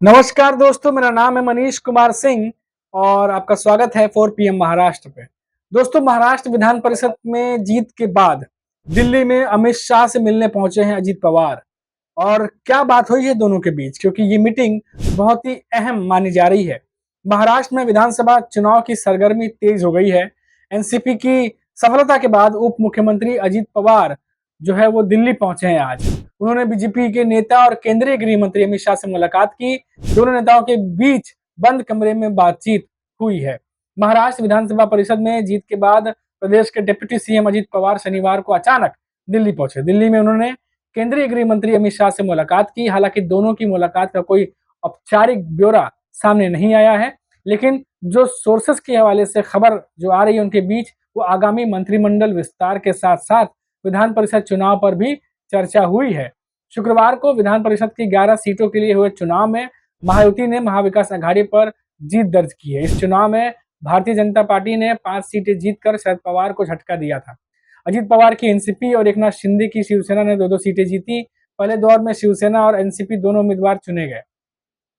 नमस्कार दोस्तों, मेरा नाम है मनीष कुमार सिंह और आपका स्वागत है 4 पीएम महाराष्ट्र पे। दोस्तों, महाराष्ट्र विधान परिषद में जीत के बाद दिल्ली में अमित शाह से मिलने पहुंचे हैं अजीत पवार। और क्या बात हुई है दोनों के बीच, क्योंकि ये मीटिंग बहुत ही अहम मानी जा रही है। महाराष्ट्र में विधानसभा चुनाव की सरगर्मी तेज हो गई है। एनसीपी की सफलता के बाद उप मुख्यमंत्री अजीत पवार जो है वो दिल्ली पहुंचे हैं आज। उन्होंने बीजेपी के नेता और केंद्रीय गृह मंत्री अमित शाह से मुलाकात की। दोनों नेताओं के बीच बंद कमरे में बातचीत हुई है। महाराष्ट्र विधानसभा परिषद में जीत के बाद प्रदेश के डिप्टी सीएम अजीत पवार शनिवार को अचानक दिल्ली पहुंचे। दिल्ली में उन्होंने केंद्रीय गृह मंत्री अमित शाह से मुलाकात की। हालांकि दोनों की मुलाकात का कोई औपचारिक ब्यौरा सामने नहीं आया है, लेकिन जो सोर्सेस के हवाले से खबर जो आ रही है उनके बीच वो आगामी मंत्रिमंडल विस्तार के साथ साथ विधान परिषद चुनाव पर भी चर्चा हुई है। शुक्रवार को विधान परिषद की 11 सीटों के लिए हुए चुनाव में महायुति ने महाविकास अघाड़ी पर जीत दर्ज की है। इस चुनाव में भारतीय जनता पार्टी ने 5 सीटें जीतकर शरद पवार को झटका दिया था। अजीत पवार की एनसीपी और एकनाथ शिंदे की शिवसेना ने 2-2 सीटें जीती। पहले दौर में शिवसेना और एनसीपी दोनों उम्मीदवार चुने गए।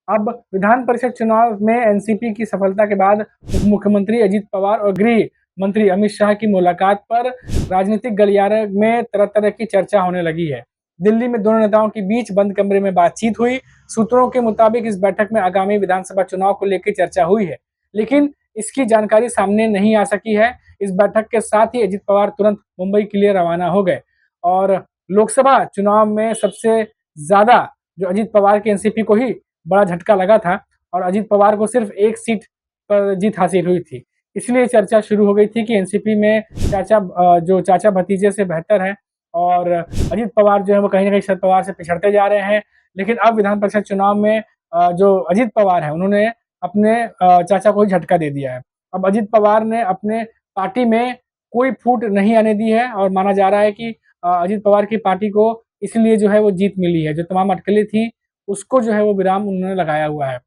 अब विधान परिषद चुनाव में एनसीपी की सफलता के बाद उप मुख्यमंत्री अजीत पवार और गृह मंत्री अमित शाह की मुलाकात पर राजनीतिक गलियारे में तरह तरह की चर्चा होने लगी है। दिल्ली में दोनों नेताओं के बीच बंद कमरे में बातचीत हुई। सूत्रों के मुताबिक इस बैठक में आगामी विधानसभा चुनाव को लेकर चर्चा हुई है, लेकिन इसकी जानकारी सामने नहीं आ सकी है। इस बैठक के साथ ही अजीत पवार तुरंत मुंबई के लिए रवाना हो गए और लोकसभा चुनाव में सबसे ज्यादा जो अजीत पवार की एनसीपी को ही बड़ा झटका लगा था और अजीत पवार को सिर्फ 1 सीट पर जीत हासिल हुई थी। इसलिए चर्चा शुरू हो गई थी कि एनसीपी में जो चाचा भतीजे से बेहतर है और अजीत पवार जो है वो कहीं ना कहीं शरद पवार से पिछड़ते जा रहे हैं। लेकिन अब विधान परिषद चुनाव में जो अजीत पवार है उन्होंने अपने चाचा को ही झटका दे दिया है। अब अजीत पवार ने अपने पार्टी में कोई फूट नहीं आने दी है और माना जा रहा है कि अजीत पवार की पार्टी को इसलिए जो है वो जीत मिली है। जो तमाम अटकलें थी उसको जो है वो विराम उन्होंने लगाया हुआ है।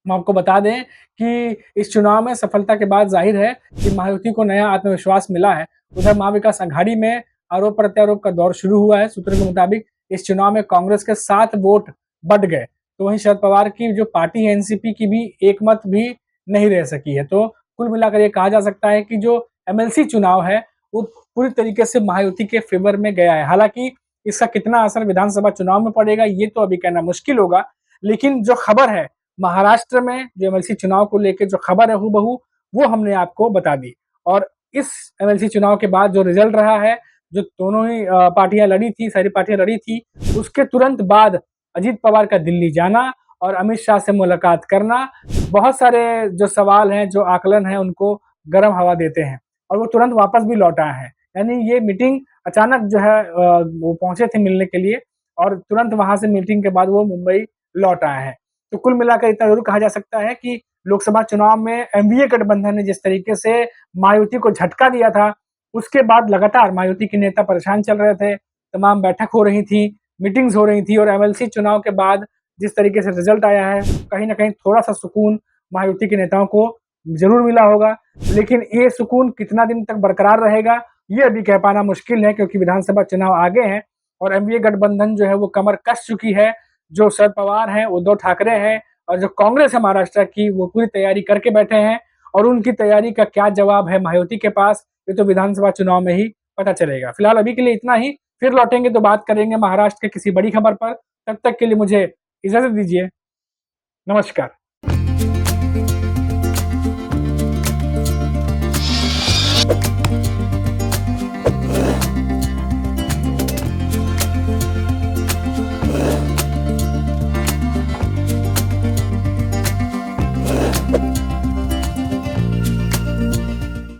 हम आपको बता दें कि इस चुनाव में सफलता के बाद जाहिर है कि महायुति को नया आत्मविश्वास मिला है। उधर महाविकास अघाड़ी में आरोप प्रत्यारोप का दौर शुरू हुआ है। सूत्रों के मुताबिक इस चुनाव में कांग्रेस के 7 वोट बढ़ गए, तो वहीं शरद पवार की जो पार्टी है एनसीपी की भी एक मत भी नहीं रह सकी है। तो कुल मिलाकर ये कहा जा सकता है कि जो एमएलसी चुनाव है वो पूरी तरीके से महायुति के फेवर में गया है। हालांकि इसका कितना असर विधानसभा चुनाव में पड़ेगा ये तो अभी कहना मुश्किल होगा, लेकिन जो खबर है महाराष्ट्र में जो एमएलसी चुनाव को लेकर जो खबर है हूबहू वो हमने आपको बता दी। और इस एमएलसी चुनाव के बाद जो रिजल्ट रहा है, जो दोनों ही पार्टियां लड़ी थी, सारी पार्टियां लड़ी थी, उसके तुरंत बाद अजीत पवार का दिल्ली जाना और अमित शाह से मुलाकात करना बहुत सारे जो सवाल हैं, जो आकलन है उनको गर्म हवा देते हैं और वो तुरंत वापस भी लौट आए हैं। यानी ये मीटिंग अचानक जो है वो पहुंचे थे मिलने के लिए और तुरंत वहां से मीटिंग के बाद वो मुंबई लौट आए हैं। तो कुल मिलाकर इतना जरूर कहा जा सकता है कि लोकसभा चुनाव में एनडीए गठबंधन ने जिस तरीके से मायावती को झटका दिया था, उसके बाद लगातार मायावती के नेता परेशान चल रहे थे। तमाम बैठक हो रही थी, मीटिंग्स हो रही थी और एमएलसी चुनाव के बाद जिस तरीके से रिजल्ट आया है, कहीं ना कहीं थोड़ा सा सुकून मायावती के नेताओं को जरूर मिला होगा। लेकिन ये सुकून कितना दिन तक बरकरार रहेगा ये अभी कह पाना मुश्किल है, क्योंकि विधानसभा चुनाव आगे हैं और एनडीए गठबंधन जो है वो कमर कस चुकी है। जो शरद पवार हैं, उद्धव ठाकरे हैं और जो कांग्रेस है महाराष्ट्र की, वो पूरी तैयारी करके बैठे हैं और उनकी तैयारी का क्या जवाब है मायावती के पास, ये तो विधानसभा चुनाव में ही पता चलेगा। फिलहाल अभी के लिए इतना ही, फिर लौटेंगे तो बात करेंगे महाराष्ट्र के किसी बड़ी खबर पर। तब तक के लिए मुझे इजाजत दीजिए। नमस्कार।